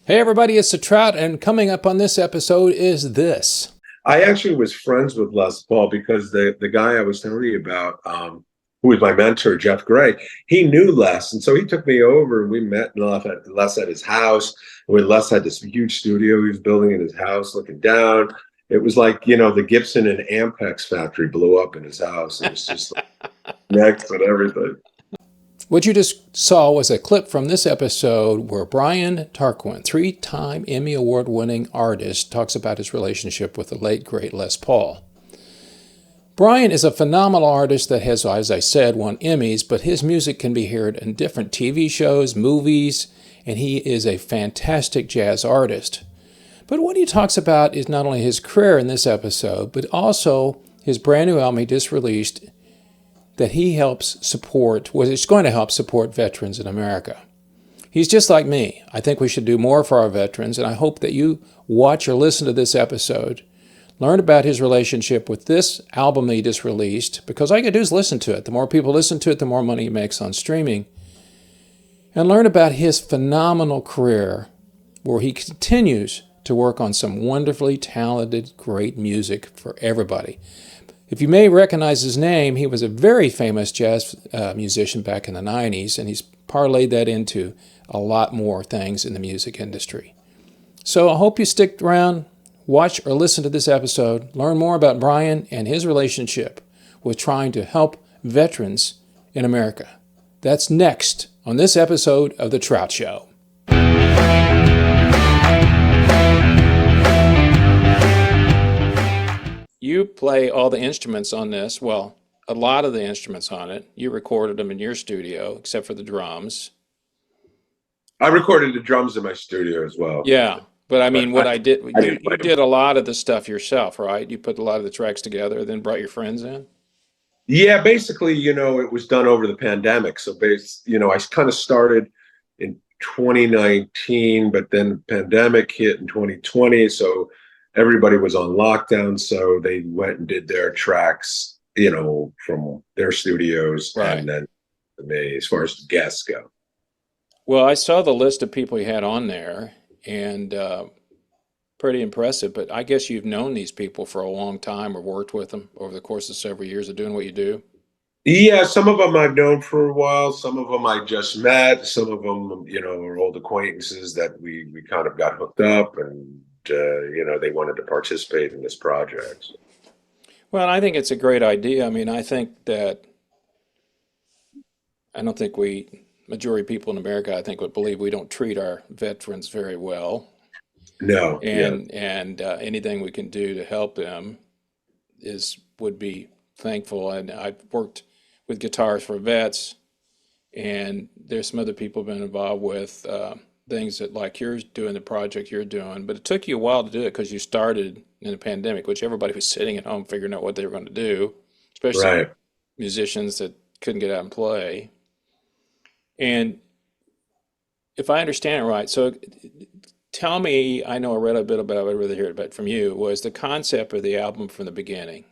Hey everybody, it's the Trout, and coming up on this episode is this. I actually was friends with Les Paul because the guy I was telling you about, who was my mentor, Jeff Gray, he knew Les, and so he took me over and we met Les at his house. When Les had this huge studio he was building in his house, looking down. It was like the Gibson and Ampex factory blew up in his house. It was just like next and everything. What you just saw was a clip from this episode where Brian Tarquin, three-time Emmy Award-winning artist, talks about his relationship with the late, great Les Paul. Brian is a phenomenal artist that has, as I said, won Emmys, but his music can be heard in different TV shows, movies, and he is a fantastic jazz artist. But what he talks about is not only his career in this episode, but also his brand new album he just released that he helps support, it's going to help support veterans in America. He's just like me. I think we should do more for our veterans, and I hope that you watch or listen to this episode, learn about his relationship with this album that he just released, because all you can do is listen to it. The more people listen to it, the more money he makes on streaming, and learn about his phenomenal career where he continues to work on some wonderfully talented, great music for everybody. If you may recognize his name, he was a very famous jazz musician back in the 90s, and he's parlayed that into a lot more things in the music industry. So I hope you stick around, watch or listen to this episode, learn more about Brian and his relationship with trying to help veterans in America. That's next on this episode of The Trout Show. You play all the instruments on this. Well, a lot of the instruments on it. You recorded them in your studio, except for the drums. I recorded the drums in my studio as well, Yeah, but I but mean, what I did, I you didn't you play them. did a lot of the stuff yourself, right? You put a lot of the tracks together, then brought your friends in. Yeah, basically, it was done over the pandemic. So, I kind of started in 2019, but then the pandemic hit in 2020. So everybody was on lockdown. So they went and did their tracks, from their studios, Right. and then to me, as far as the guests go. Well, I saw the list of people you had on there, and pretty impressive. But I guess you've known these people for a long time or worked with them over the course of several years of doing what you do. Yeah, some of them I've known for a while. Some of them I just met. Some of them, are old acquaintances that we kind of got hooked up, and they wanted to participate in this project. Well, I think it's a great idea. I mean, I think that I don't think majority of people in America, I think, would believe we don't treat our veterans very well, No, yeah, and anything we can do to help them would be thankful. And I've worked with Guitars for Vets, and there's some other people been involved with things that like you're doing the project you're doing, but it took you a while to do it because you started in a pandemic, which everybody was sitting at home figuring out what they were going to do, especially right. musicians that couldn't get out and play. And if I understand it right, so tell me, I know I read a bit about it, I'd rather hear it about from you, was the concept of the album from the beginning.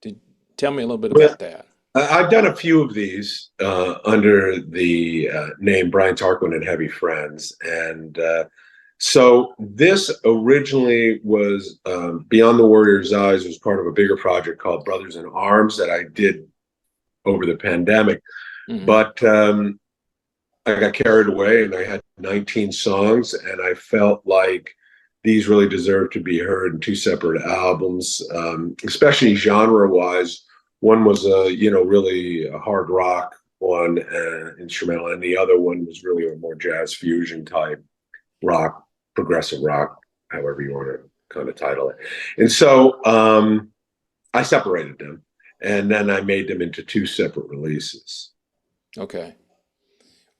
Did, Tell me a little bit Well, about that. I've done a few of these under the name Brian Tarquin and Heavy Friends, and so this originally was Beyond the Warrior's Eyes was part of a bigger project called Brothers in Arms that I did over the pandemic, Hmm. but I got carried away and I had 19 songs, and I felt like these really deserve to be heard in two separate albums, especially genre wise. One was really a hard rock one, instrumental, and the other one was really a more jazz fusion type rock, progressive rock, however you want to kind of title it. And so I separated them, and then I made them into two separate releases. Okay.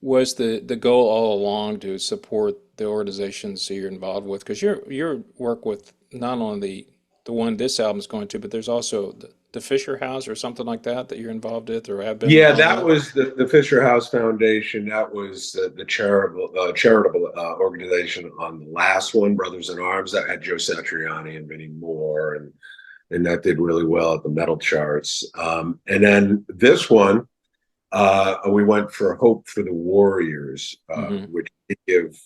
Was the goal all along to support the organizations that you're involved with? Because your work with not only the one this album's going to, but there's also the Fisher House or something like that that you're involved with or have been Yeah, involved that with. was the Fisher House Foundation. That was the charitable organization on the last one, Brothers in Arms. That had Joe Satriani and Vinnie Moore, and that did really well at the metal charts. And then this one, we went for Hope for the Warriors, Hmm. which did give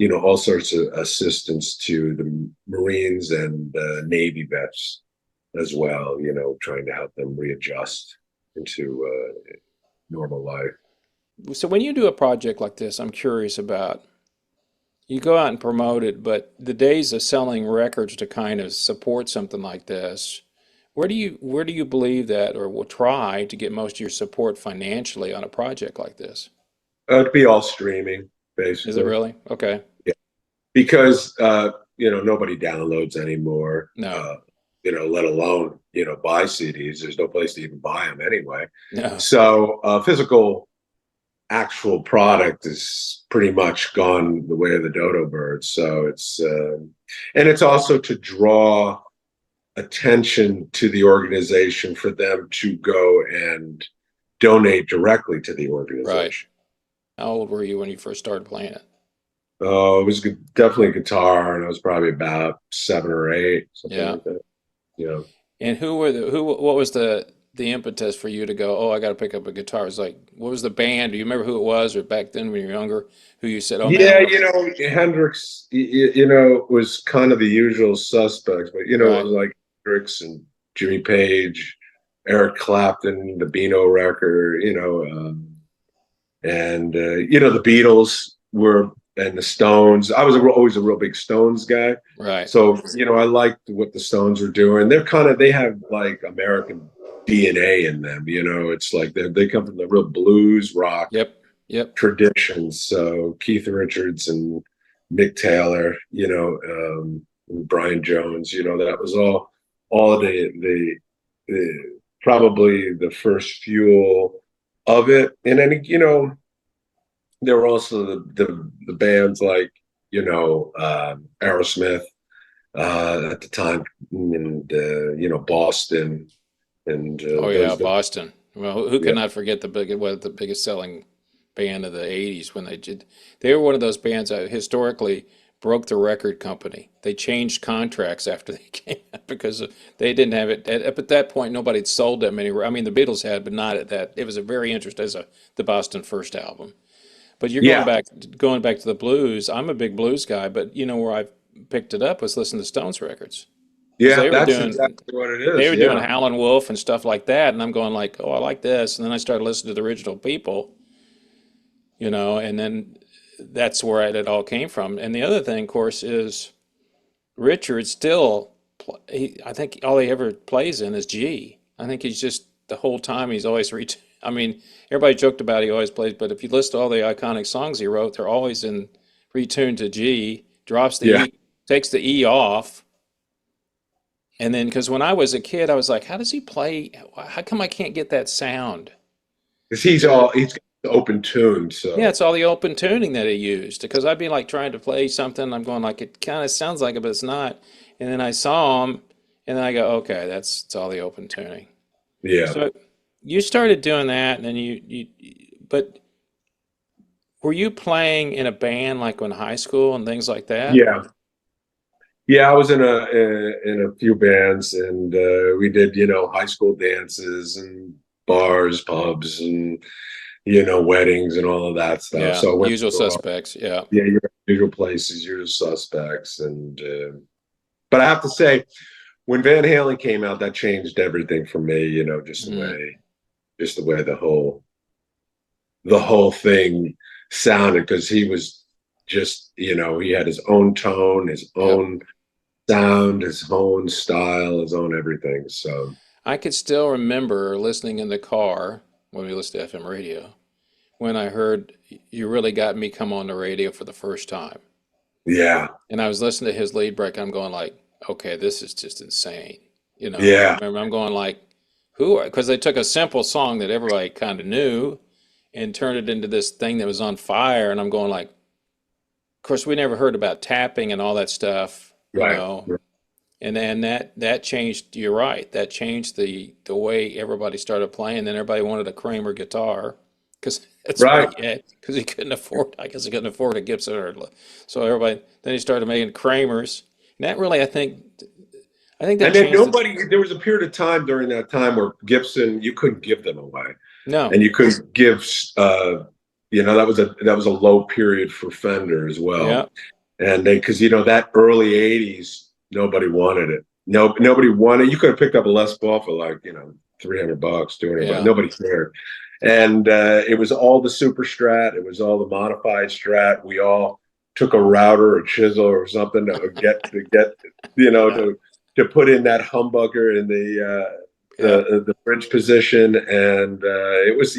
all sorts of assistance to the Marines and Navy vets as well, trying to help them readjust into normal life. So when you do a project like this, I'm curious about, you go out and promote it, but the days of selling records to kind of support something like this, where do you believe that, or will try to get most of your support financially on a project like this? It'd be all streaming, Is it basically. really? Okay. Yeah. Because nobody downloads anymore. No. Let alone buy CDs. There's no place to even buy them anyway. No. So physical actual product is pretty much gone the way of the dodo bird. So and it's also to draw attention to the organization for them to go and donate directly to the Right. organization. How old were you when you first started playing it? Oh, it was definitely guitar, and I was probably about 7 or 8, something Yeah. like that. Yeah. And what was the impetus for you to go, oh, I got to pick up a guitar? It's like, what was the band? Do you remember who it was, or back then when you were younger, who you said, oh man, I Yeah, want to, Hendrix, was kind of the usual suspects, but it right. was like Hendrix and Jimmy Page, Eric Clapton, the Beano record, and the Beatles were, and the Stones. I was always a real big Stones guy, Right. so I liked what the Stones were doing. They have like American DNA in them. It's like they come from the real blues rock Yep. Yep. traditions. So Keith Richards and Mick Taylor, and Brian Jones, that was all of the probably the first fuel of it. And then, there were also the bands like, Aerosmith at the time, and, Boston, and Oh yeah, those, Boston. Well, who yeah, could not forget the biggest selling band of the 80s when they were one of those bands that historically broke the record company. They changed contracts after they came out because they didn't have it at that point. Nobody had sold that many. I mean, the Beatles had, but not at that. It was a very interesting as the Boston first album. But you're yeah, going back to the blues. I'm a big blues guy, but where I picked it up was listening to Stones records because yeah, that's exactly what it they is. were doing Yeah. Howlin' Wolf and stuff like that, and I'm going like, oh, I like this, and then I started listening to the original people, and then that's where it all came from. And the other thing, of course, is Richard still, I think all he ever plays in is G. I think he's just the whole time he's always I mean, everybody joked about he always plays, but if you list all the iconic songs he wrote, they're always in retuned to G, drops the Yeah. E, takes the E off. And then, because when I was a kid, I was like, how does he play? How come I can't get that sound? Because he's open tuned. Yeah, So it's all the open tuning that he used. Because I'd be like trying to play something, I'm going like, it kind of sounds like it, but it's not. And then I saw him, and then I go, okay, it's all the open tuning. yeah. So you started doing that, and then but were you playing in a band like in high school and things like that? Yeah. Yeah, I was in a few bands, and we did, high school dances and bars, pubs, and weddings and all of that stuff. Yeah, So I went usual to suspects. Yeah. your usual places, usual suspects, and but I have to say, when Van Halen came out, that changed everything for me. Mm, Just the way the whole thing sounded, because he was just, he had his own tone, his yep. own sound, his own style, his own everything. So I could still remember listening in the car when we listened to FM radio when I heard You Really Got Me come on the radio for the first time. yeah, And I was listening to his lead break. I'm going like, okay, this is just insane. I yeah, remember I'm going like, who? Because they took a simple song that everybody kind of knew and turned it into this thing that was on fire. And I'm going like, of course, we never heard about tapping and all that stuff, right. And then that changed. You're right. That changed the way everybody started playing. Then everybody wanted a Kramer guitar because that's what Right. he had. Because he couldn't afford. I guess he couldn't afford a Gibson so everybody. Then he started making Kramers. And that really, I think that And then changed it. there was a period of time during that time where Gibson, you couldn't give them away, No. and you couldn't give that was a low period for Fender as well. Yeah. And because that early '80s, nobody wanted it. No, nobody wanted. You could have picked up a Les Paul for like $300, $200. Yeah. Nobody cared. And it was all the super Strat. It was all the modified Strat. We all took a router or chisel or something to get Yeah. to put in that humbucker in Yeah. the bridge position. And it was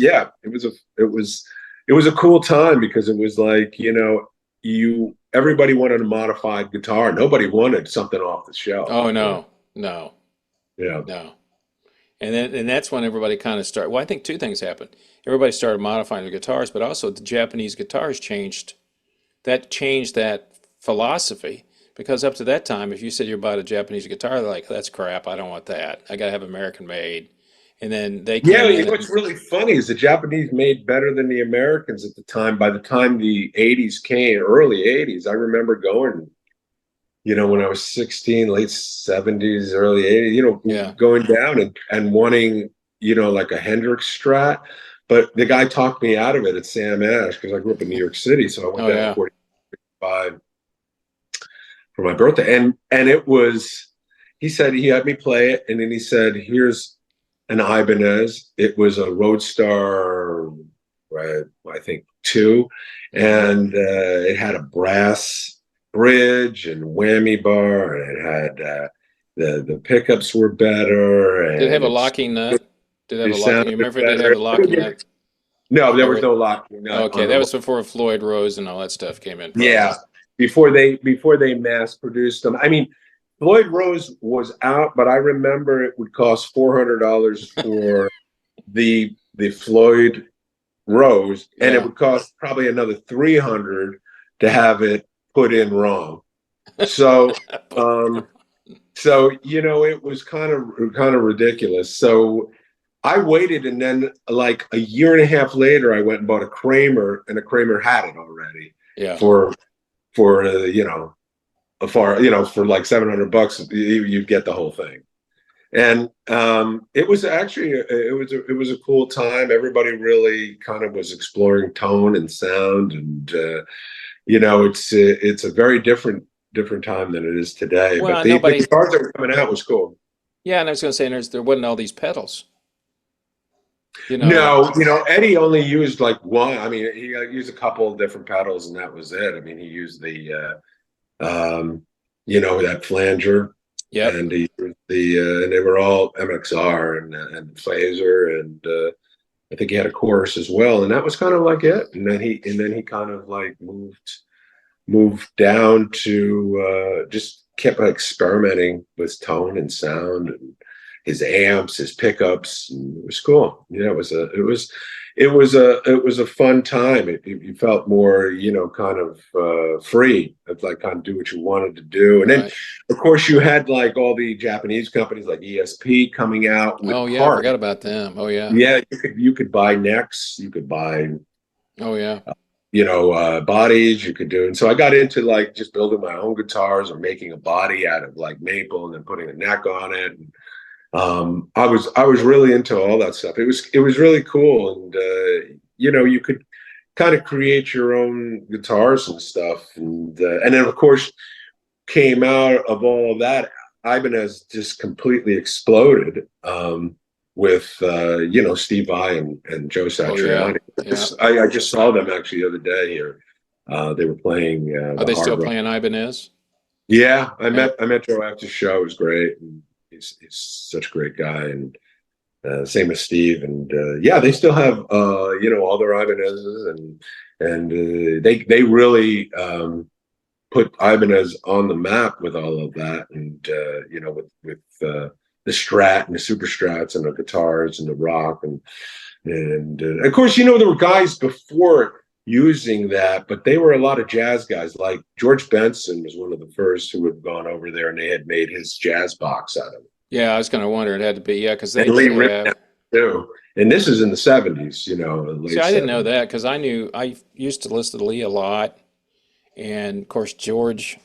a cool time because it was like everybody wanted a modified guitar. Nobody wanted something off the shelf. Oh no. No. Yeah. No. And that's when everybody kind of started. Well, I think two things happened. Everybody started modifying their guitars, but also the Japanese guitars changed. That changed that philosophy because up to that time, if you said you bought a Japanese guitar, they're like, "That's crap. I don't want that. I gotta have American made." And then they Yeah, came in what's and really funny is the Japanese made better than the Americans at the time. By the time the '80s came, early '80s, I remember going, when I was 16, late '70s, early '80s, yeah. going down and wanting, like a Hendrix Strat. But the guy talked me out of it at Sam Ash because I grew up in New York City. So I went Oh down to yeah. 45 for my birthday. And it was, he said, he had me play it. And then he said, here's an Ibanez. It was a Roadstar, I think, 2. Hmm. And it had a brass bridge and whammy bar. And it had the pickups were better. Did it have And a locking nut? Did it have it a locking? sounded You remember if it did have better. a locking nut? No, there Or was no locking nut okay, on that the. was before Floyd Rose and all that stuff came in, Yeah, probably. before they mass produced them. I mean, Floyd Rose was out, but I remember it would cost $400 for the Floyd Rose, and it Yeah. would cost probably another 300 to have it put in wrong. So, um, it was kind of ridiculous. So I waited, and then like a year and a half later, I went and bought a Kramer, and a Kramer had it already Yeah. for for like $700 you get the whole thing. And it was actually it was a cool time. Everybody really kind of was exploring tone and sound, and it's a very different time than it is today. But Well, the nobody. guitars that were coming out was cool. Yeah, and I was going to say, there wasn't all these pedals. Like No, Eddie only used like one. I mean, he used a couple of different pedals, and that was it. I mean, he used that flanger, yep. and and they were all MXR and Phaser, and I think he had a chorus as well, and that was kind of like it. And then he kind of like moved down to just kept experimenting with tone and sound and his amps, his pickups. And it was cool. It was a fun time. You felt more, kind of free, like kind of do what you wanted to do. And then, Right. of course, you had like all the Japanese companies like ESP coming out with Oh yeah, I parts. forgot about them. Oh yeah. Yeah, you could buy necks, you could buy Oh yeah. bodies you could do. And so I got into like just building my own guitars or making a body out of like maple and then putting a neck on it. And, I was really into all that stuff. It was really cool. And, you could kind of create your own guitars and stuff. And then of course came out of all of that, Ibanez just completely exploded. With Steve Vai and Joe Oh yeah. Satriani. Yeah. I just saw them actually the other day here. They were playing Are the they still Hard Rock. playing Ibanez? Yeah, I Yeah. met I met Joe after the show. It was great. And he's such a great guy, and same as Steve. And yeah, they still have all their Ibanez's, and they really put Ibanez on the map with all of that, and with the Strat and the Super Strats and the guitars and the rock, and of course there were guys before using that, but they were a lot of jazz guys. Like George Benson was one of the first who had gone over there, and they had made his jazz box out of it, Yeah, I was going to wonder. It had to be, yeah, because they and Lee did Ritenour have. too. And this is in the '70s, See, late I didn't know '70s. that because I used to listen to Lee a lot, and of course George.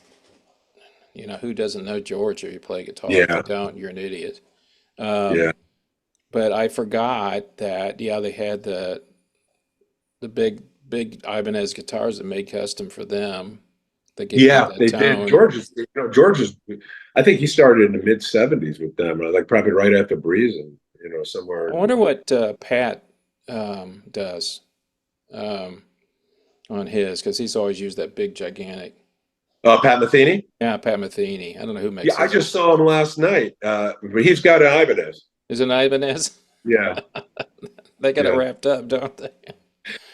Who doesn't know George if you play guitar? If you Yeah, don't, you're an idiot. yeah. But I forgot that. Yeah, they had the big big Ibanez guitars that made custom for them that give you Yeah, that they did. tone. George is, I think he started in the mid '70s with them, like probably right after Breezing, somewhere I in. wonder what Pat does um, on his, because he's always used that big, gigantic. Pat Metheny. Yeah, Pat Metheny. I don't know who Yeah, makes I his. just saw him last night. But he's got an Ibanez. Is it Ibanez? Yeah, They got it yeah. wrapped up, don't they?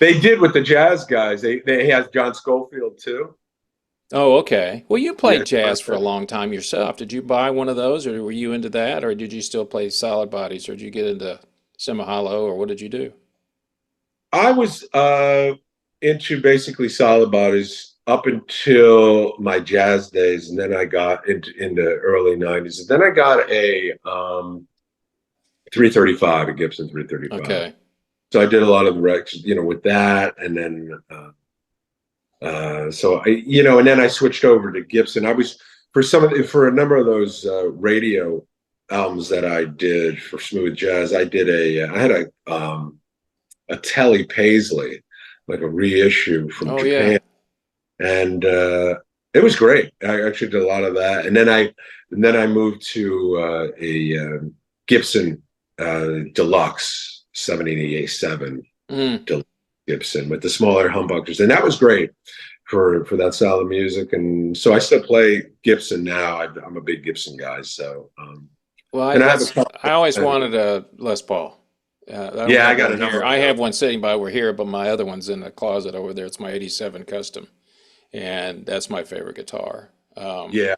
They did with the jazz guys. They had John Scofield too. Oh, okay. Well, you Yeah, played jazz for a long time yourself. Did you buy one of those, or were you into that, or did you still play solid bodies, or did you get into semi-hollow, or what did you do? I was into basically solid bodies up until my jazz days, and then I got into in the early '90s. And then I got a 335, a Gibson 335. Okay. So I did a lot of the recs, with that, and then and then I switched over to Gibson. I was for a number of those radio albums that I did for smooth jazz. I had a Telly Paisley, like a reissue from Oh, yeah. Japan, and it was great. I actually did a lot of that, and then I moved to a Gibson Deluxe 787 Mm. Deluxe Gibson with the smaller humbuckers, and that was great for that style of music. And so I still play Gibson now. I'm a big Gibson guy, so Well, and I have a couple. I always wanted a Les Paul. I don't Yeah, I have got one a number here. of I those. have one sitting by over here, but my other one's in the closet over there. It's my '87 Custom, and that's my favorite guitar. Yeah,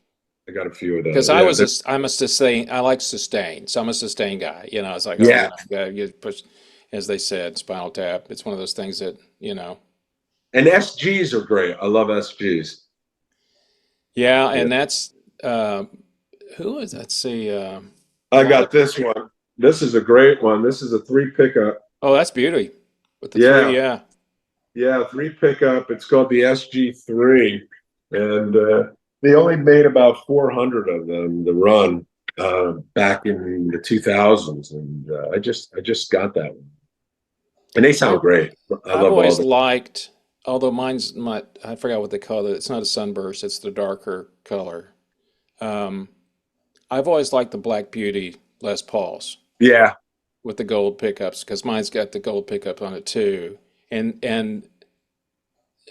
I got a few of Because those. Yeah, I'm a sustain. I like sustain, so I'm a sustain guy. It's like, oh, yeah. you push, as they said, Spinal Tap. It's one of those things that. And SGs are great. I love SGs. Yeah, Yeah. and that's uh, who is? Let's see. A I lot of. got this one. This is a great one. This is a three pickup. Oh, that's beauty with the three. Yeah, Yeah. yeah, three pickup. It's called the SG3, and they only made about 400 of them. The run back in the 2000s, and I just got that one, and they sound I great. I I've love all always the. liked, although I forgot what they call it. It's not a sunburst. It's the darker color. Um, I've always liked the Black Beauty Les Pauls Yeah, with the gold pickups because mine's got the gold pickup on it too. And and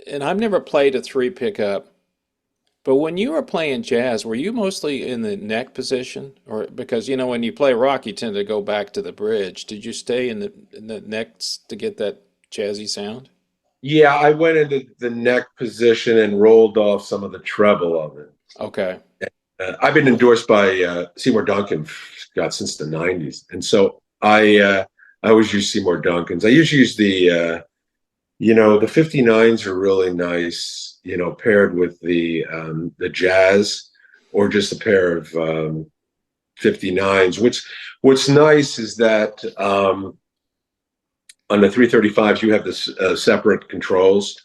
and I've never played a three pickup, but when you were playing jazz, were you mostly in the neck position, or because when you play rock, you tend to go back to the bridge. Did you stay in the necks to get that jazzy sound? yeah. I went into the neck position and rolled off some of the treble of it. Okay. I've been endorsed by Seymour Duncan, God, since the '90s, and so I always use Seymour Duncans. I usually use the 59s are really nice, paired with the jazz, or just a pair of 59s. What's nice is that on the 335s you have this separate controls.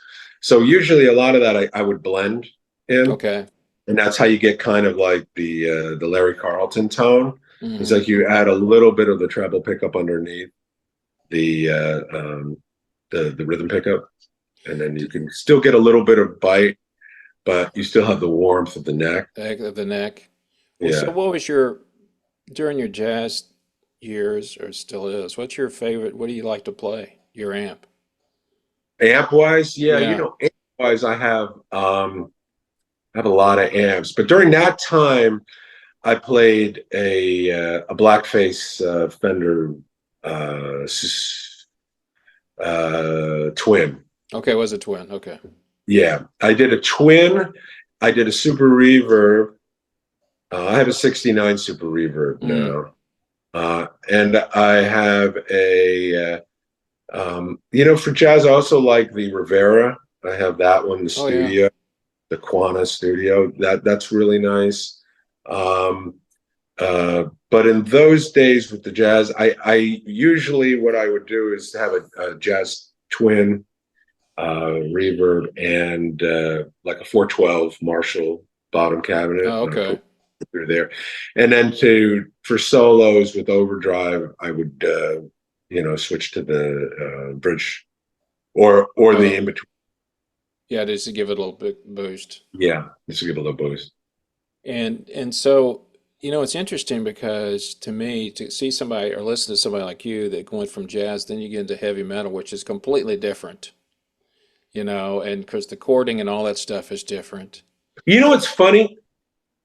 So usually a lot of that I would blend in, Okay. and that's how you get kind of like the Larry Carlton tone. It's Hmm. like you add a little bit of the treble pickup underneath the uh, um, the rhythm pickup, and then you can still get a little bit of bite, but you still have the warmth of the neck. Back of the neck. Well, so Yeah, what was your during your jazz years, or still is? What's your favorite? What do you like to play? Your amp? amp wise, yeah, Yeah. amp wise, I have a lot of amps, but during that time, I played a blackface Fender uh, twin. Okay, it was a twin. Okay. Yeah, I did a twin. I did a super reverb. I have a '69 super reverb Mm. now, and I have for jazz. I also like the Rivera. I have that one, the Oh yeah. studio, the Quana Studio. That's really nice. Um, but in those days with the jazz, I usually what I would do is have a jazz twin reverb and like a 412 Marshall bottom cabinet, Oh, and I okay. put it through there. And then for solos with overdrive, I would switch to the bridge or the Oh, in between. yeah, just to give it a little bit boost. Yeah, just to give it a little boost. And so, it's interesting because to me, to see somebody or listen to somebody like you that went from jazz, then you get into heavy metal, which is completely different, and because the chording and all that stuff is different. You know what's funny?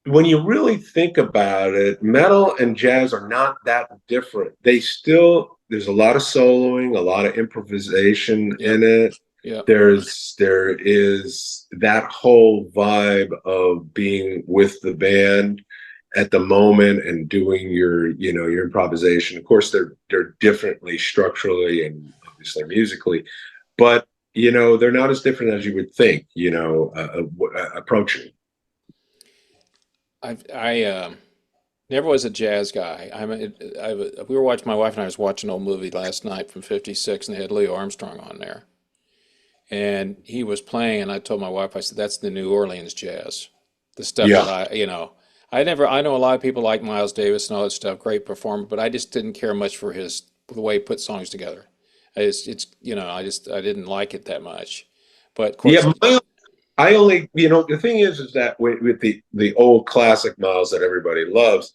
When you really think about it, metal and jazz are not that different. There's a lot of soloing, a lot of improvisation in Yep, it. yep, There is that whole vibe of being with the band at the moment and doing your improvisation. Of course, they're differently structurally and obviously musically, but they're not as different as you would think. Approaching. I never was a jazz guy. We were watching, my wife and I was watching an old movie last night from '56, and they had Louis Armstrong on there. And he was playing, and I told my wife, I said, that's the New Orleans jazz. The stuff that Yeah. I know a lot of people like Miles Davis and all that stuff, great performer, but I just didn't care much for the way he put songs together. I didn't like it that much. But of course, Yeah, I only, the thing is that with the old classic Miles that everybody loves,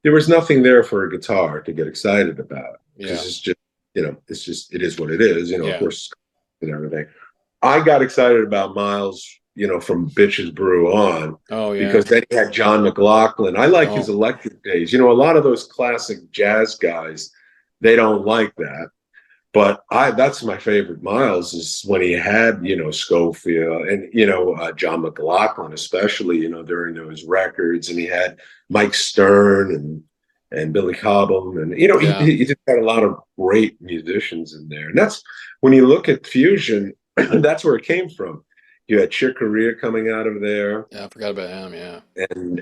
there was nothing there for a guitar to get excited about yeah, because it is what it is, of yeah. course, and everything. I got excited about Miles, from Bitches Brew on Oh, because yeah. then he had John McLaughlin. I like his Oh, electric days. A lot of those classic jazz guys, they don't like that. But that's my favorite Miles is when he had, Schofield and, John McLaughlin, especially, during those records. And he had Mike Stern and Billy Cobham. And, yeah. he just had a lot of great musicians in there. And that's when you look at fusion, that's where it came from. You had Chick Corea coming out of there Yeah, I forgot about him. Yeah. and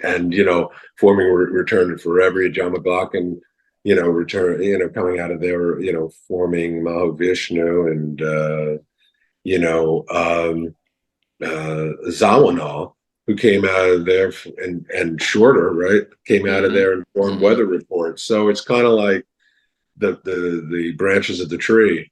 forming Return to Forever, John McLaughlin, return, coming out of there, forming Mahavishnu and you know Zawinul, who came out of there, and Shorter, right, came out of Mm-hmm. there and formed Mm-hmm. Weather Report. So it's kind of like the branches of the tree.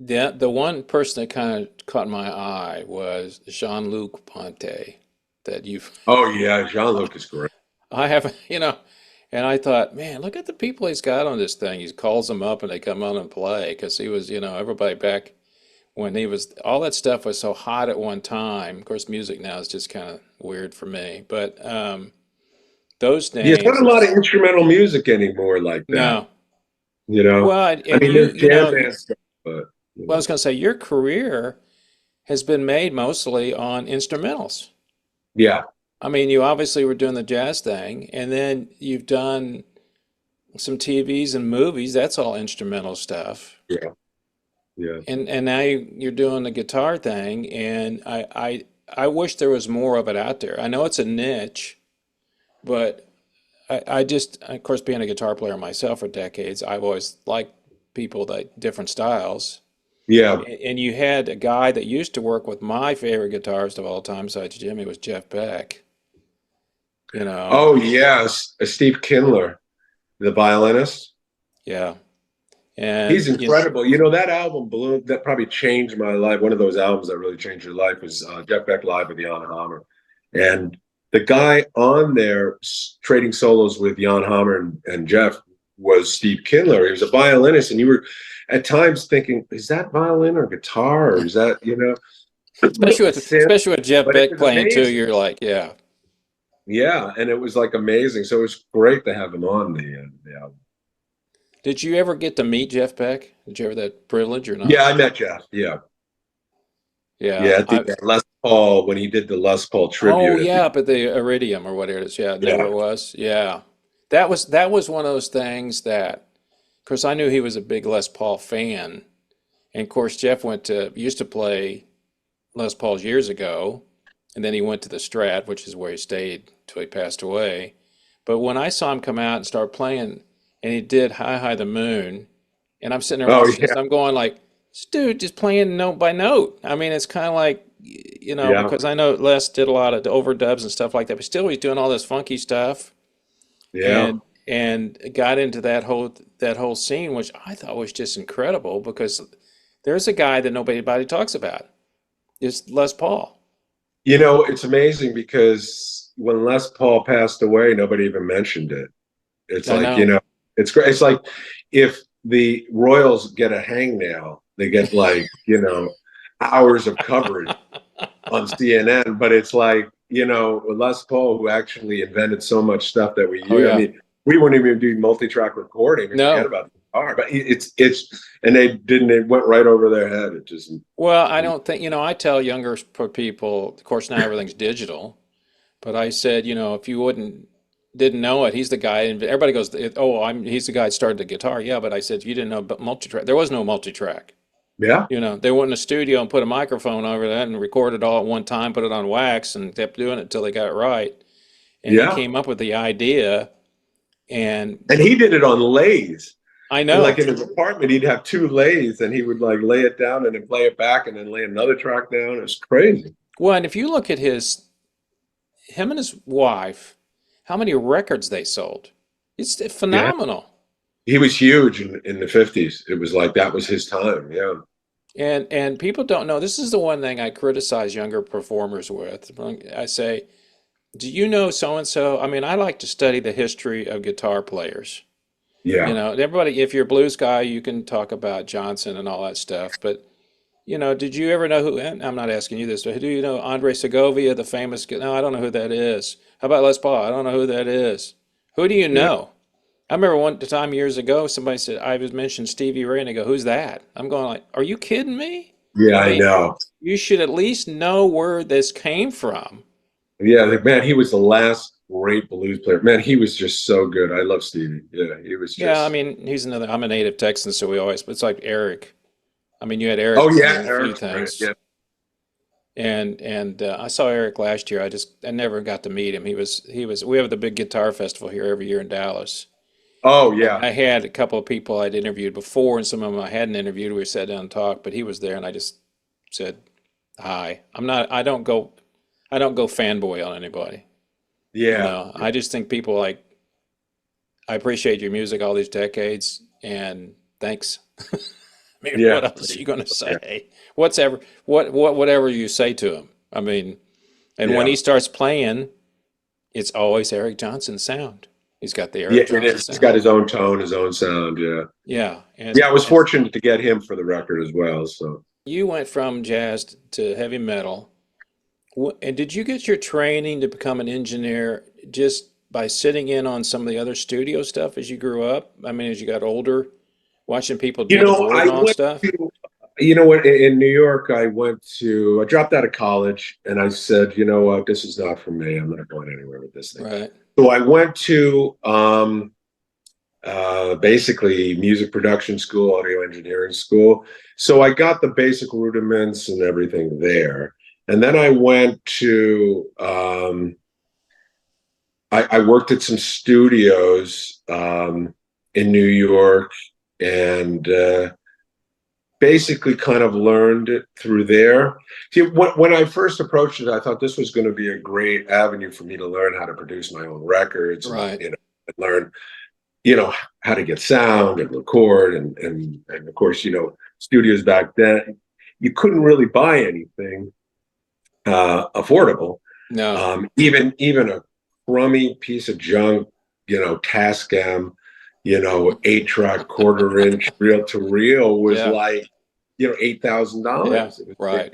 Yeah, the one person that kind of caught my eye was Jean-Luc Ponty that you've Oh yeah, Jean-Luc is great. I haven't, and I thought, man, look at the people he's got on this thing. He calls them up and they come on and play because he was, everybody back when he was, all that stuff was so hot at one time. Of course, music now is just kind of weird for me, but those Yeah, it's not names, a lot of instrumental music anymore like that. no. You know, Well, I and mean, you, there's you jam know, band stuff, but well, I was going to say your career has been made mostly on instrumentals. yeah, I mean, you obviously were doing the jazz thing, and then you've done some TVs and movies. That's all instrumental stuff. yeah, yeah. And now you're doing the guitar thing, and I wish there was more of it out there. I know it's a niche, but I just, of course, being a guitar player myself for decades, I've always liked people that different styles. Yeah. And you had a guy that used to work with my favorite guitarist of all time, besides Jimmy, was Jeff Beck. You know, Oh yes, Steve Kindler, the violinist. yeah, He's and incredible. That album, Balloon, that probably changed my life. One of those albums that really changed your life was Jeff Beck Live with Jan Hammer. And the guy on there trading solos with Jan Hammer and Jeff was Steve Kindler. He was a violinist, and you were at times thinking, is that violin or guitar, or is that, synth? especially with Jeff But it Beck was playing too, amazing. you're like, yeah. Yeah, and it was like amazing. So it was great to have him on the album. Did you ever get to meet Jeff Beck? Did you ever have that privilege or Yeah, not? I met Jeff. Yeah, Yeah, yeah. At the Les Paul, when he did the Les Paul oh tribute at the yeah, but the Iridium or whatever it is. Yeah, that where yeah, it was. Yeah, that was one of those things that, of course, I knew he was a big Les Paul fan, and of course Jeff used to play Les Pauls years ago, and then he went to the Strat, which is where he stayed till he passed away. But when I saw him come out and start playing, and he did High High the Moon, and I'm sitting there oh watching this, yeah, I'm going like, this dude just playing note by note. I mean, it's kind of like, yeah, because I know Les did a lot of overdubs and stuff like that, but still he's doing all this funky stuff yeah, and got into that whole scene, which I thought was just incredible because There's a guy that nobody talks about. It's Les Paul. It's amazing because when Les Paul passed away, nobody even mentioned it. It's I like, know. it's great. It's like if the Royals get a hangnail, they get like, hours of coverage on CNN. But it's like, Les Paul, who actually invented so much stuff that we Oh use. I yeah. mean, we wouldn't even do multi-track recording and forget No. about the guitar. But and they didn't, it went right over their head. It just, Well, I don't think, I tell younger people, of course, now everything's digital, but I said, if you didn't know it, he's the guy, and everybody goes, oh, he's the guy that started the guitar. Yeah, but I said, if you didn't know about multi-track, there was no multi-track. yeah, They went in a studio and put a microphone over that and recorded all at one time, put it on wax, and kept doing it until they got it right. And he yeah. came up with the idea, and And he did it on lathes. I And like know. in his apartment, he'd have two lathes and he would like lay it down and then play it back and then lay another track down. It's crazy. Well, and if you look at him and his wife, how many records they sold, it's Yeah. phenomenal. He was huge in the 50s. It was like that was his time. Yeah. And people don't know. This is the one thing I criticize younger performers with. I say, do you know so and so? I mean, I like to study the history of guitar players. Yeah. Everybody, if you're a blues guy, you can talk about Johnson and all that stuff. But, did you ever know who, and I'm not asking you this, but do you know Andre Segovia, the famous, no, I don't know who that is. How about Les Paul? I don't know who that is. Who do you Yeah. know? I remember one time years ago, somebody said, I was mentioned Stevie Ray, and they go, who's that? I'm going like, are you kidding me? Yeah, I I mean, know. you should at least know where this came from. Yeah, man, he was the last great blues player. Man, he was just so good. I love Stevie. Yeah, he was Yeah, I just. mean, I'm a native Texan, so it's like Eric. I mean, you had Oh Eric yeah, doing a few Eric's great. things. Yeah. And I saw Eric last year. I never got to meet him. We have the big guitar festival here every year in Dallas. Oh And yeah. I had a couple of people I'd interviewed before, and some of them I hadn't interviewed. We sat down and talked, but he was there, and I just said hi. I don't go fanboy on anybody. Yeah. I just think people like I appreciate your music all these decades, and thanks. I mean, what Yeah. else are you going to Yeah. say? Whatever you say to him. I mean, and when Yeah. he starts playing, it's always Eric Johnson sound. He's got the Yeah, Eric it Johnson is. He's sound. got his own tone, his own sound. Yeah. Yeah, Yeah, I was and fortunate to get him for the record as well. So you went from jazz to heavy metal. And did you get your training to become an engineer just by sitting in on some of the other studio stuff as you grew up? I mean, as you got older, watching people do the board I and all that went stuff? to, you know what, in New York, I dropped out of college and I said, you know what, this is not for me. I'm not going anywhere with this thing. Right. So I went to basically music production school, audio engineering school. So I got the basic rudiments and everything there. And then I went to, I worked at some studios in New York and basically kind of learned it through there. See, when I first approached it, I thought this was going to be a great avenue for me to learn how to produce my own records and, Right. and learn, how to get sound and record. And of course, studios back then, you couldn't really buy anything affordable. No. Even a crummy piece of junk, Tascam, 8-track quarter-inch reel to reel was Yeah. like, Yeah. $8,000. Right.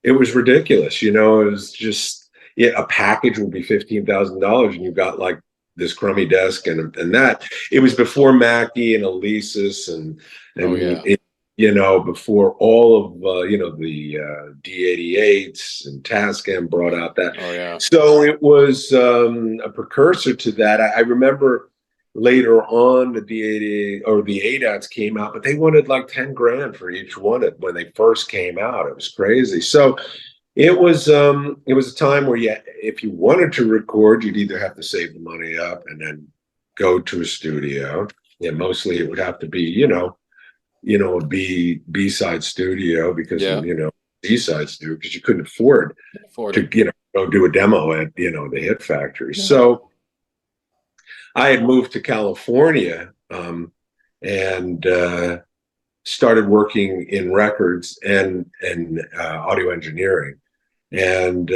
It was ridiculous. It was just, yeah, a package would be $15,000 and you got like this crummy desk and that. It was before Mackie and Alesis Oh and yeah. before all of the D88s and Tascam brought out that. Oh yeah. So it was a precursor to that. I remember later on the D88 or the ADATs came out, but they wanted like 10 grand for each one when they first came out. It was crazy. So it was a time where if you wanted to record, you'd either have to save the money up and then go to a studio. And mostly it would have to be, a B-side studio because Yeah. B-side studio because you couldn't afford Afford to, it. go do a demo at, the Hit Factory. Yeah. So I had moved to California, and started working in records and audio engineering. And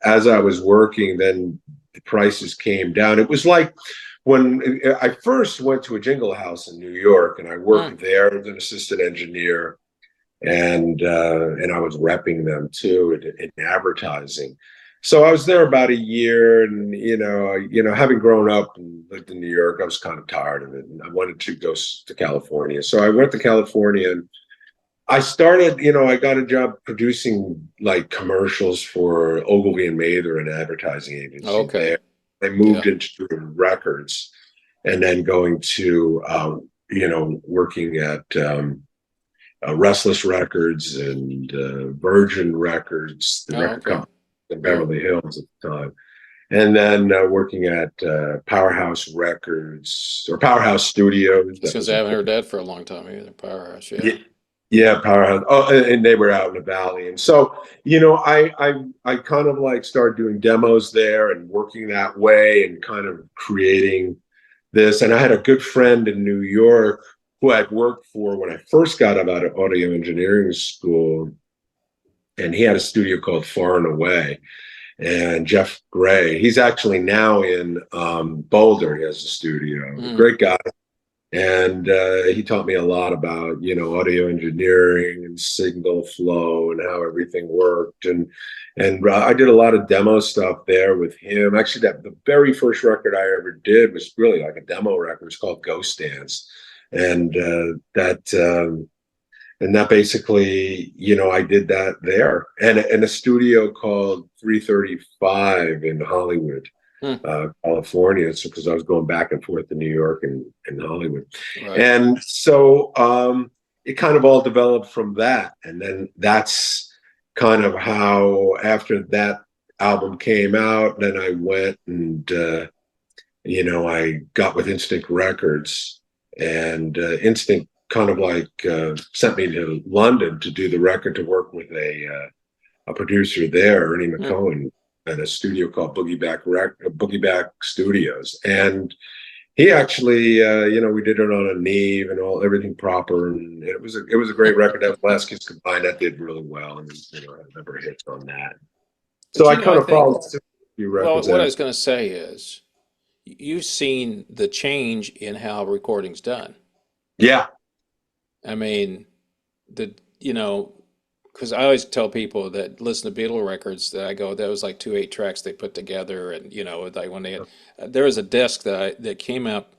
as I was working, then the prices came down. It was like when I first went to a jingle house in New York, and I worked there as an assistant engineer, and I was repping them too in advertising. So I was there about a year, and having grown up and lived in New York, I was kind of tired of it, and I wanted to go to California. So I went to California, and I started, I got a job producing like commercials for Ogilvy and Mather, an advertising agency. Okay. I moved into doing records, and then going to, working at Restless Records and Virgin Records, the record company in Beverly Hills at the time. And then working at Powerhouse Records or Powerhouse Studios. Because I haven't heard that for a long time either. Powerhouse, Yeah, Powerhouse. Oh, and they were out in the valley. And so, I kind of like started doing demos there and working that way and kind of creating this. And I had a good friend in New York who I'd worked for when I first got out of audio engineering school. And he had a studio called Far and Away. And Jeff Gray, he's actually now in Boulder. He has a studio. Great guy. And he taught me a lot about, audio engineering and signal flow and how everything worked. And I did a lot of demo stuff there with him. Actually, the very first record I ever did was really like a demo record. It's called Ghost Dance. And that basically, I did that there. And a studio called 335 in Hollywood. California. It's because I was going back and forth to New York and Hollywood. Right. And so it kind of all developed from that. And then that's kind of how, after that album came out, then I went and, I got with Instinct Records, and Instinct kind of like sent me to London to do the record, to work with a producer there, Ernie McCohen, at a studio called Boogie Back Studios. And he actually, we did it on a Neve and everything proper, and it was a great record. That was Last Kiss Goodbye. That did really well, and I had a number of hits on that. So I kind of followed a few records. Well, what I was going to say is, you've seen the change in how recording's done. Yeah. I mean, because I always tell people that listen to Beatle records, that I go, that was like 2 8-tracks they put together, and like when they had, there was a disc that came out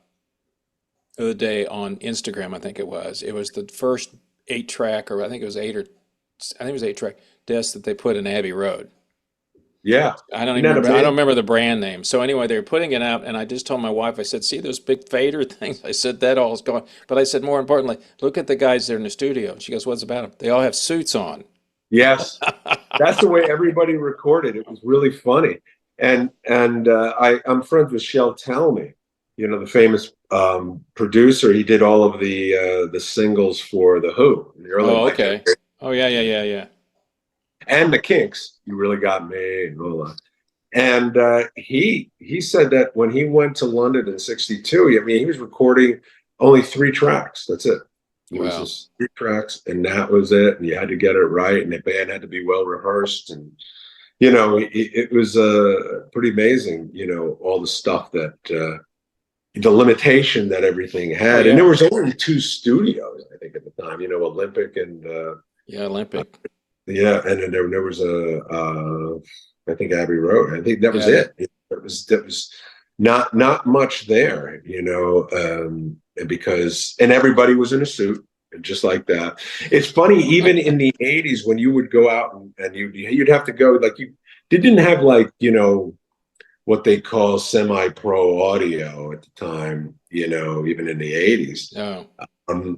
the other day on Instagram, I think it was the first 8-track, or I think it was 8-track disc that they put in Abbey Road. Yeah, I don't remember the brand name. So anyway, they were putting it out, and I just told my wife, I said, see those big fader things? I said, that all is gone. But I said, more importantly, look at the guys there in the studio. And she goes, what's about them? They all have suits on. Yes, that's the way everybody recorded. It was really funny. And I'm friends with Shel Talmy, the famous producer. He did all of the singles for The Who. Oh, okay. Oh, yeah. And the Kinks, You Really Got Me, and all that. And he said that when he went to London in '62, he was recording only 3 tracks. That's it. It was just 3 tracks, and that was it. And you had to get it right, and the band had to be well rehearsed. And it was pretty amazing. All the stuff that the limitation that everything had. Oh, yeah. And there was only 2 studios, I think, at the time. Olympic and Olympic. Yeah, and then there was I think Abbey Road. I think that was it. That was not much there, because everybody was in a suit, just like that. It's funny, even in the '80s, when you would go out and you'd have to go, like, you didn't have, like, what they call semi-pro audio at the time, even in the '80s. No.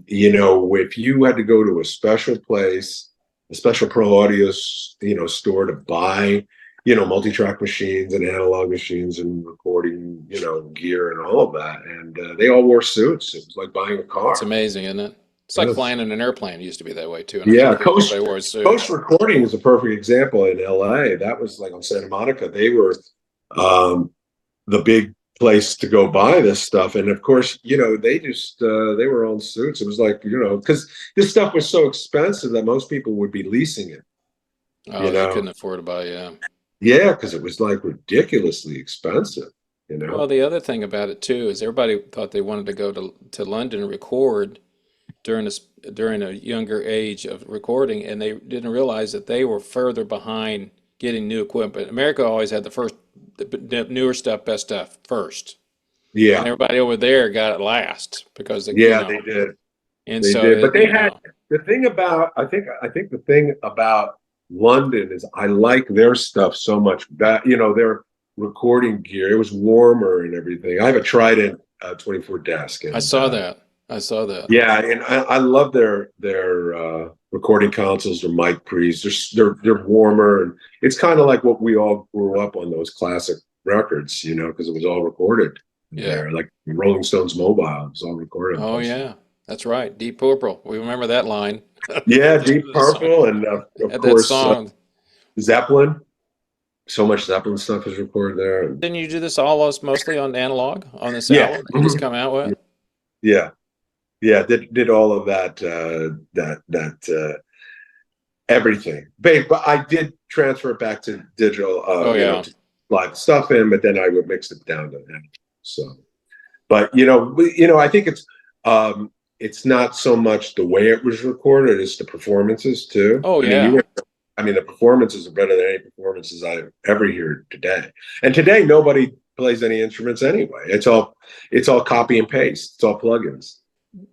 If you had to go to a special place, a special pro audio, store to buy, multi-track machines and analog machines and recording, gear and all of that. And they all wore suits. It was like buying a car. It's amazing, isn't it? It's like flying in an airplane. It used to be that way too. And Coast Recording is a perfect example in LA. That was like on Santa Monica. They were the big place to go buy this stuff. And of course, they just they were on suits. It was like, because this stuff was so expensive that most people would be leasing it, Oh, they couldn't afford to buy, yeah. yeah, because it was like ridiculously expensive, Well, the other thing about it too is everybody thought they wanted to go to London and record during a younger age of recording, and they didn't realize that they were further behind getting new equipment. America always had the newer stuff, best stuff first, and Yeah, everybody over there got it last because yeah, they did. and They so did, but it, they had the thing about I think the thing about London is I like their stuff so much that their recording gear. It was warmer and everything. I have a Trident 24 desk, I and saw that. I saw that. yeah, and I love their recording consoles. Their mic pre's. They're warmer, and it's kind of like what we all grew up on, those classic records, because it was all recorded Yeah. there, like Rolling Stones Mobile. It was all recorded. Oh yeah, that's right. Deep Purple. We remember that line. Yeah, Deep The song Purple, and of had that course song. Zeppelin. So much Zeppelin stuff is recorded there. Didn't you do this mostly on analog on this Yeah, album that you just come out with? yeah, yeah. Did all of that everything. But I did transfer it back to digital. Oh yeah. To slide the stuff in, but then I would mix it down to that. So, but I think it's not so much the way it was recorded; it's the performances too. Oh I mean, yeah. the performances are better than any performances I ever hear today. And today, nobody plays any instruments anyway. It's all copy and paste. It's all plugins.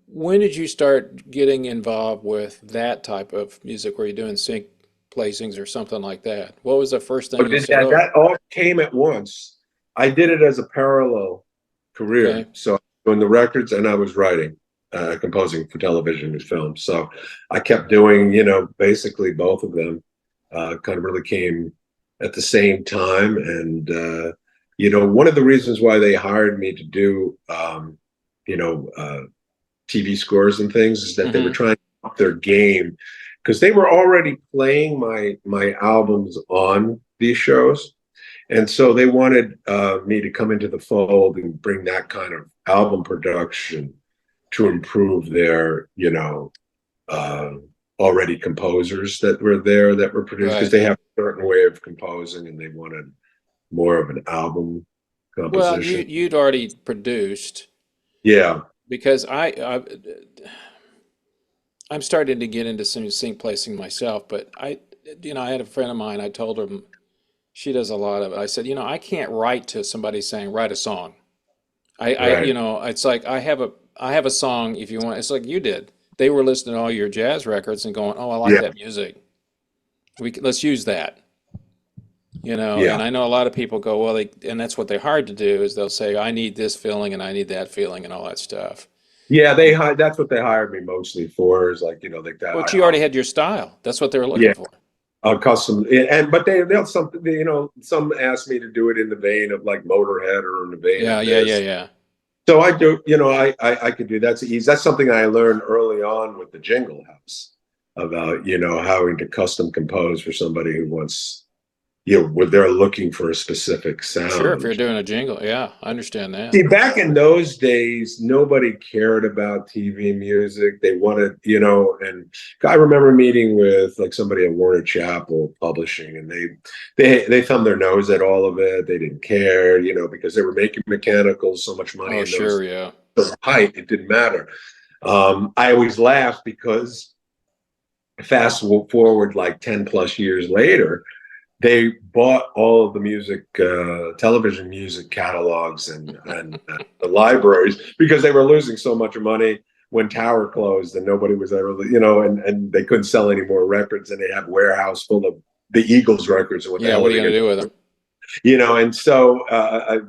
When did you start getting involved with that type of music where you're doing sync placings or something like that? What was the first thing But you said? Oh, that all came at once. I did it as a parallel career. okay. So doing the records, and I was writing, composing for television and film. So I kept doing, basically both of them. Kind of really came at the same time. And, one of the reasons why they hired me to do, TV scores and things is that they were Hmm. trying to up their game, because they were already playing my albums on these shows. And so they wanted me to come into the fold and bring that kind of album production to improve their, uh, already composers that were there that were produced, because Right. they have a certain way of composing and they wanted more of an album Well, composition. you'd already produced Yeah. because I'm starting to get into some sync placing myself, but I had a friend of mine. I told her she does a lot of it. I said, I can't write to somebody saying write a song. Right. It's like I have a song if you want. It's like you did. They were listening to all your jazz records and going, oh, I like Yeah. that music. Let's use that. Yeah. And I know a lot of people go, well, and that's what they're hard to do is they'll say, I need this feeling and I need that feeling and all that stuff. Yeah. And, That's what they hired me mostly for, is like, like that. but you already had your style. That's what they were looking Yeah. for. Custom, but they'll something, some ask me to do it in the vein of like Motorhead, or in the vein Yeah, of yeah, yeah, this. yeah. So I do, I could do that's easy. That's something I learned early on with the Jingle House about, having to custom compose for somebody who wants, where they're looking for a specific Sure, if you're sound. doing a jingle, yeah, I understand that. See, back in those days, nobody cared about TV music. They wanted, and I remember meeting with like somebody at Warner Chappell Publishing, and they thumbed their nose at all of it. They didn't care, because they were making mechanicals so much money Oh, in those sure, yeah. height, it didn't matter. I always laugh because fast forward like 10 plus years later, they bought all of the music, television music catalogs and the libraries, because they were losing so much money when Tower closed and nobody was ever, and they couldn't sell any more records, and they have warehouse full of the Eagles records, and what the Yeah, hell what are are you they going going to do with them? and so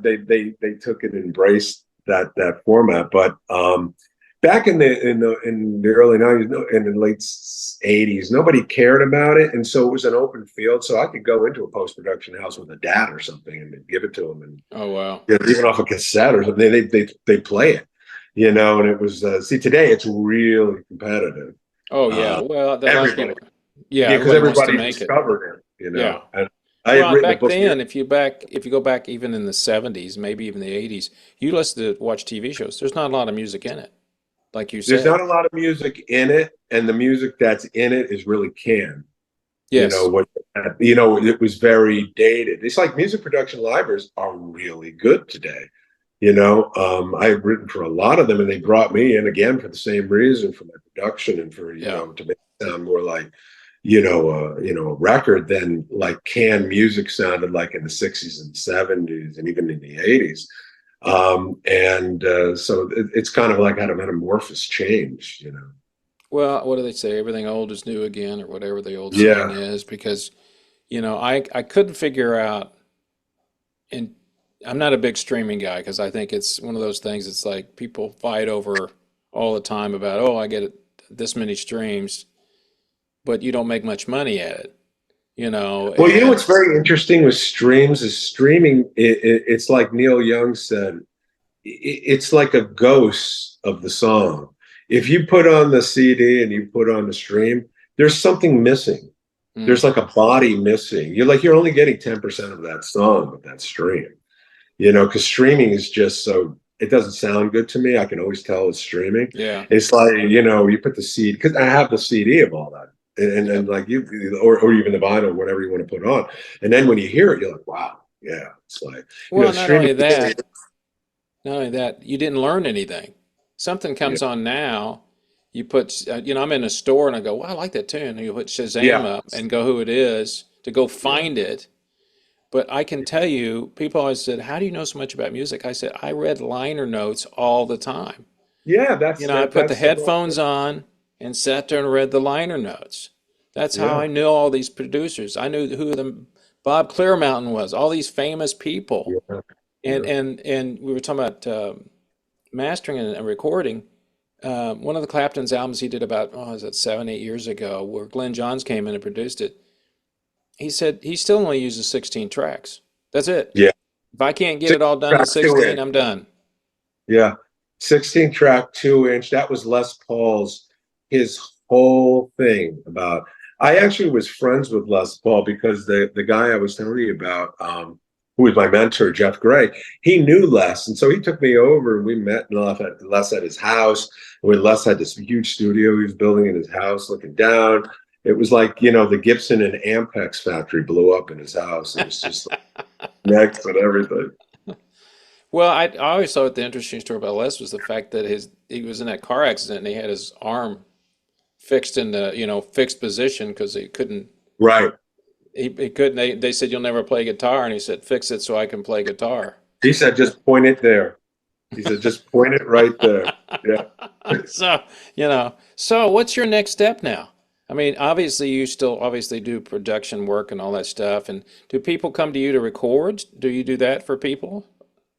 they took it and embraced that format. But back in the early 90s, in the late 80s, nobody cared about it, and so it was an open field. So I could go into a post-production house with a DAT or something and give it to them, and Oh, wow. even off a cassette or something, they play it, and it was see, today it's really competitive. Oh, yeah. uh Well, a lot of Everybody, people, yeah, yeah, because everybody wants to everybody make it. discovered it, Yeah. and I Well, had and written a back book here. then, if you go back even in the 70s, maybe even the 80s, you listen to watch TV shows. There's not a lot of music in it, like you There's said. not a lot of music in it, and the music that's in it is really canned. You know Yes. what? You know, it was very dated. It's like music production libraries are really good today. You know, I've written for a lot of them, and they brought me in again for the same reason, for my production and for Yeah. to make it sound more like a record than like canned music sounded like in the '60s and '70s and even in the '80s. And so it's kind of like had a metamorphosis change. Well, what do they say? Everything old is new again, or whatever the old saying Yeah. is, because, I couldn't figure out, and I'm not a big streaming guy because I think it's one of those things. It's like people fight over all the time about, oh, I get this many streams, but you don't make much money at it, Well, and what's very interesting with streams is streaming. It's like Neil Young said. It's like a ghost of the song. If you put on the CD and you put on the stream, there's something missing. There's mm, like a body missing. You're only getting 10% of that song with that stream. Because streaming is just so it doesn't sound good to me. I can always tell it's streaming. yeah, It's like, you put the CD because I have the CD of all that. And yep. like or even the vinyl, whatever you want to put on. And then when you hear it, you're like, wow, yeah. It's like, Well, streaming. not only that, you didn't learn anything. Something Yeah. comes on now, you put, I'm in a store and I go, well, I like that tune. And you put Shazam Yeah. up and go who it is to go Yeah. find it. But I can tell you, people always said, how do you know so much about music? I said, I read liner notes all the time. Yeah, that's I that put the that's the whole headphones thing. on and sat there and read the liner notes. That's how Yeah. I knew all these producers. I knew who Bob Clearmountain was, all these famous people. Yeah. And Yeah. and we were talking about mastering and recording. One of the Clapton's albums he did about, oh, is it 7, 8 years ago, where Glenn Johns came in and produced it. He said he still only uses 16 tracks. That's it. Yeah. If I can't get Six it all done in track, 16, 2 inch. I'm done. Yeah. 16 track, 2 inch. That was Les Paul's his whole thing about. I actually was friends with Les Paul because the guy I was telling you about, who was my mentor, Jeff Gray, he knew Les. And so he took me over and we met Les at his house. When Les had this huge studio he was building in his house, looking down. It was like, the Gibson and Ampex factory blew up in his house. It was just like next and everything. Well, I always thought the interesting story about Les was the fact that he was in that car accident and he had his arm fixed in the fixed position because Right. he couldn't they said you'll never play guitar and he said fix it so I can play guitar. He said, just point it there. He said, just point it right there. Yeah. So, so what's your next step now? I mean, obviously you still obviously do production work and all that stuff. And do people come to you to record? Do you do that for people?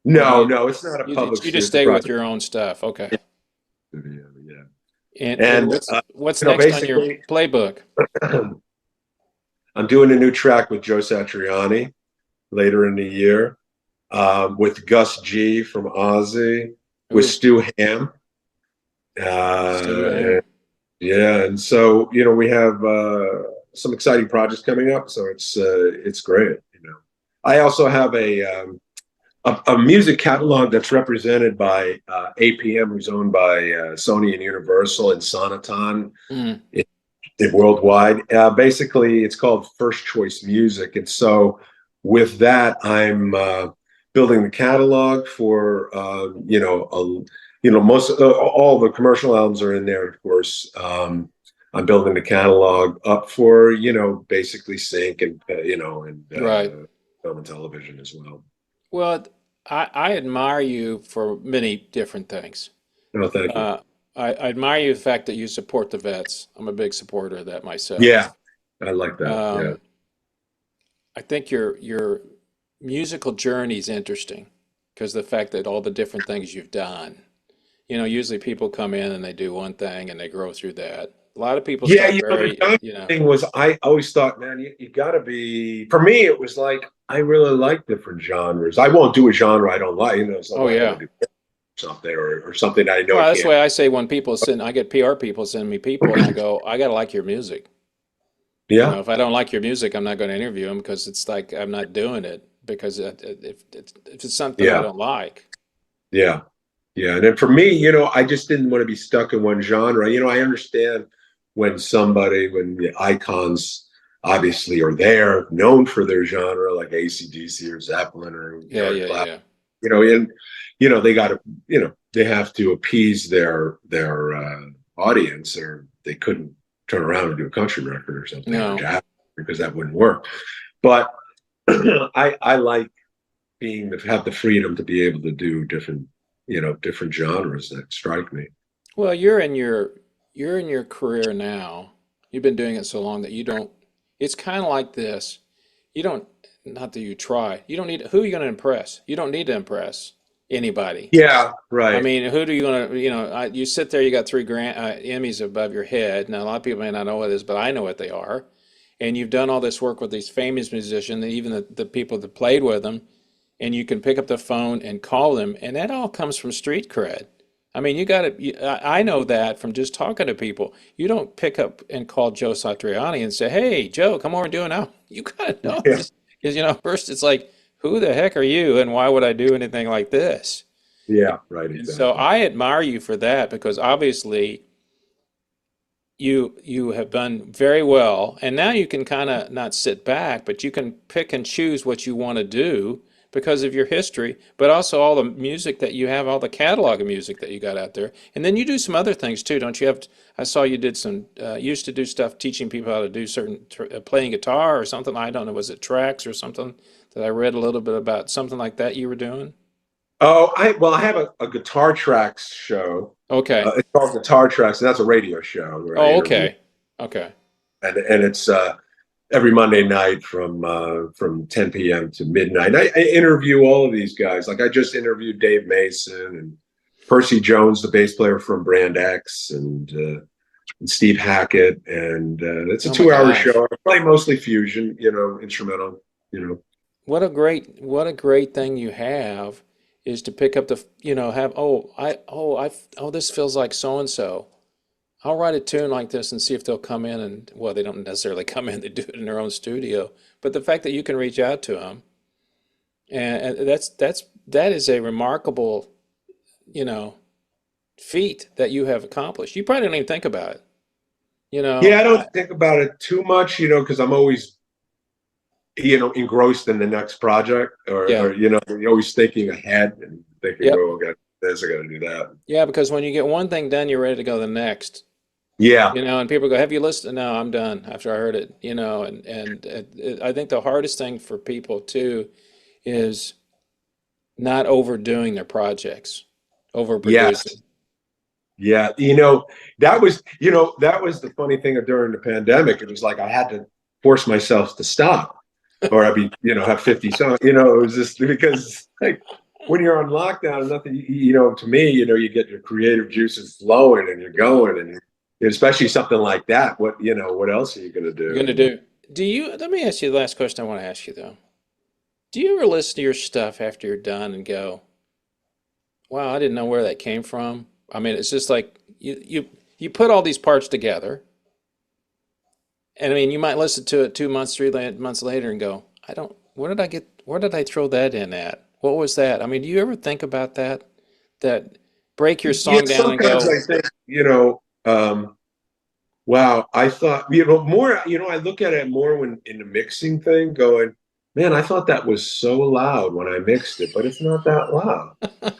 Or do No, no, it's not a public you just studio. It's a stay with private your own stuff? Okay. studio. Yeah. And And, what's next on your basically, playbook? I'm doing a new track with Joe Satriani later in the year, with Gus G from Ozzy, with Ooh, Stu Ham. Stu And, Ham. yeah. And so, we have some exciting projects coming up. So it's great. I also have a music catalog that's represented by APM, who's owned by Sony and Universal, and Sonaton Mm, worldwide. Basically, it's called First Choice Music, and so with that, I'm building the catalog for most all the commercial albums are in there, of course. I'm building the catalog up for basically sync and right. film and television as well. Well, I admire you for many different things. No, thank you. Uh, I admire you the fact that you support the vets. I'm a big supporter of that myself. Yeah, I like that. Yeah. Um, I think your musical journey is interesting because the fact that all the different things you've done. Usually people come in and they do one thing and they grow through that. A lot of people Yeah, start the very, genre thing was I always thought, man, you got to be. For me, it was like I really like different genres. I won't do a genre I don't like. So oh I got to yeah. do something or something I know I Well, that's can't. why I say when people send, I get PR people send me people and I go, I gotta like your music. Yeah. If I don't like your music, I'm not going to interview him because it's like I'm not doing it because if it's something I Yeah. don't like. Yeah. Yeah. And then for me, I just didn't want to be stuck in one genre. I understand when the icons obviously are there, known for their genre, like AC/DC or Zeppelin or Yeah, Eric yeah, Clapton, yeah. and they got to, they have to appease their audience, or they couldn't turn around and do a country record or something or No. jazz because that wouldn't work. But I like have the freedom to be able to do different genres that strike me. Well, you're in your career now. You've been doing it so long that you don't. It's kind of like this. You don't. Not that you try. You don't need. Who are you going to impress? You don't need to impress anybody. Yeah, I right. mean, who do you going to? You sit there. You got three Emmys above your head. Now, a lot of people may not know what it is, but I know what they are. And you've done all this work with these famous musicians, and even the people that played with them. And you can pick up the phone and call them, and that all comes from street cred. I mean, you got to. I know that from just talking to people. You don't pick up and call Joe Satriani and say, "Hey, Joe, come over and do it now." You got to know Yeah, this because first it's like, "Who the heck are you, and why would I do anything like this?" yeah, right, And so exactly. I admire you for that because obviously you have done very well, and now you can kind of not sit back, but you can pick and choose what you want to do because of your history, but also all the music that you have, all the catalog of music that you got out there, and then you do some other things too, don't you have? I saw you did some used to do stuff teaching people how to do certain playing guitar or something. I don't know, was it tracks or something that I read a little bit about something like that you were doing? Oh, I have a guitar tracks show. Okay. It's called Guitar Tracks, and that's a radio show where I Oh, interview, okay. Okay. and it's every Monday night from 10 p.m. to midnight. I interview all of these guys. Like I just interviewed Dave Mason and Percy Jones, the bass player from Brand X, and Steve Hackett, and it's a Oh my 2 hour gosh. show. I play mostly fusion, instrumental. You know, What a great thing you have is to pick up have this feels like so and so. I'll write a tune like this and see if they'll come in and well they don't necessarily come in, they do it in their own studio. But the fact that you can reach out to them and that is a remarkable, you know, feat that you have accomplished. You probably don't even think about it. You yeah, know, I don't I think about it too much, because I'm always engrossed in the next project, yeah. or you're always thinking ahead and thinking, Yep. oh, I got this, I got to do that. Yeah, because when you get one thing done, you're ready to go to the next. Yeah, And people go, "Have you listened?" No, I'm done after I heard it. And I think the hardest thing for people too is not overdoing their projects, yes, overproducing. yeah. That was the funny thing during the pandemic. It was like I had to force myself to stop, or I'd be, have 50 songs. It was just because like when you're on lockdown and nothing, to me, you get your creative juices flowing and you're Yeah. going, and especially something like that. What else are you going to You're gonna do? do. Let me ask you the last question I want to ask you though. Do you ever listen to your stuff after you're done and go, "Wow, I didn't know where that came from"? I mean, it's just like you put all these parts together. And I mean, you might listen to it 2 months, 3 months later and go, I don't, where did I throw that in at? What was that? I mean, do you ever think about that? That break your Yeah, song down and sometimes go, I think, wow, I thought, more, I look at it more when in the mixing thing, going, man, I thought that was so loud when I mixed it, but it's not that loud.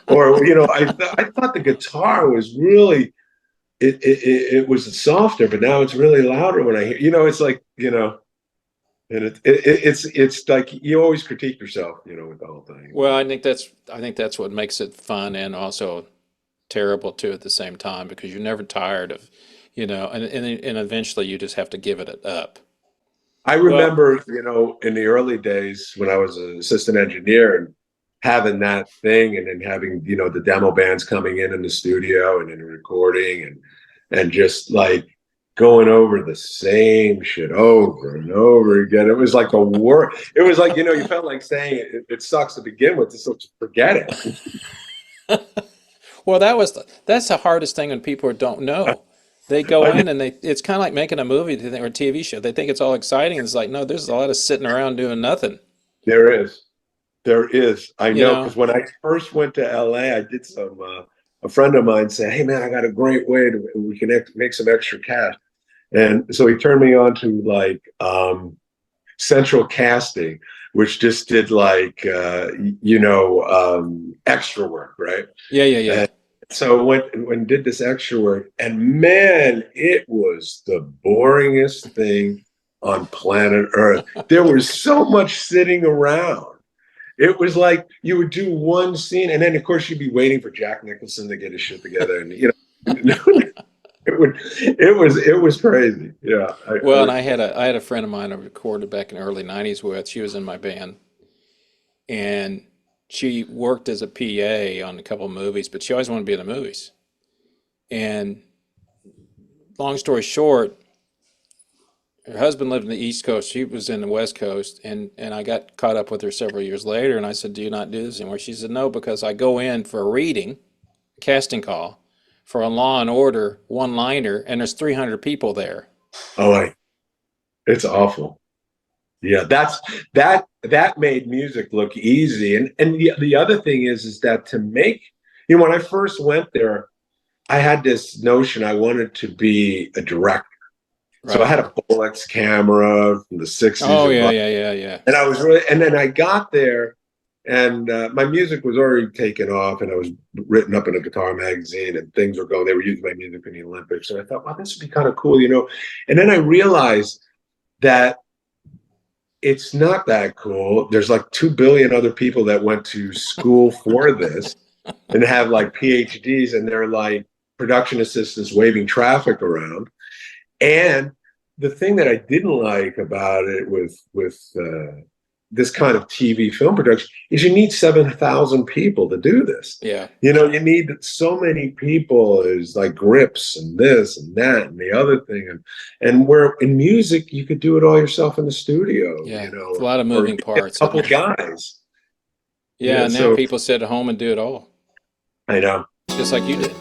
Or, I thought the guitar was really, it was softer, but now it's really louder when I hear, it's like, and it's like you always critique yourself, with the whole thing. well, I think that's what makes it fun and also terrible too at the same time because you're never tired of, and eventually you just have to give it up. I Well, remember, in the early days when I was an assistant engineer and having that thing, and then having, the demo bands coming in the studio and then recording, and just like going over the same shit over and over again. It was like a work. It was like, you felt like saying it sucks to begin with, so just forget it. well, that's the hardest thing when people don't know. They go in and it's kind of like making a movie or a TV show. They think it's all exciting. And it's like, no, there's a lot of sitting around doing nothing, There is. There is. I you know, know? because when I first went to LA, I did some, a friend of mine said, "Hey, man, I got a great way to, we can make some extra cash." And so he turned me on to like central casting, which just did like, extra work, right? Yeah, yeah, yeah. And so when did this extra work, and man, it was the boringest thing on planet Earth. There was so much sitting around. It was like you would do one scene, and then of course you'd be waiting for Jack Nicholson to get his shit together, and it was crazy. Yeah, Well, and I had a friend of mine I recorded back in the early '90s with. She was in my band, and she worked as a PA on a couple of movies, but she always wanted to be in the movies. And long story short, her husband lived in the East Coast. She was in the West Coast, and I got caught up with her several years later, and I said, "Do you not do this anymore?" She said, "No, because I go in for a reading, casting call, for a Law and Order one-liner, and there's 300 people there." oh, it's awful. Yeah, that made music look easy, and the other thing is that to make, when I first went there, I had this notion I wanted to be a director. So I Right. had a Bolex camera from the 60s, Oh, yeah, yeah, yeah, yeah. and I was really, and then I got there, and my music was already taken off, and I was written up in a guitar magazine, and things were going. They were using my music in the Olympics, and I thought, wow, this would be kind of cool. And then I realized that it's not that cool. There's like 2 billion other people that went to school for this and have like PhDs, and they're like production assistants waving traffic around. And the thing that I didn't like about it with this kind of TV film production is you need 7,000 people to do this. Yeah. You need so many people. Is like grips and this and that and the other thing, and where in music you could do it all yourself in the studio, Yeah. It's a lot of or moving get a parts. couple guys. Yeah, and now So people sit at home and do it all, I know. just like you did.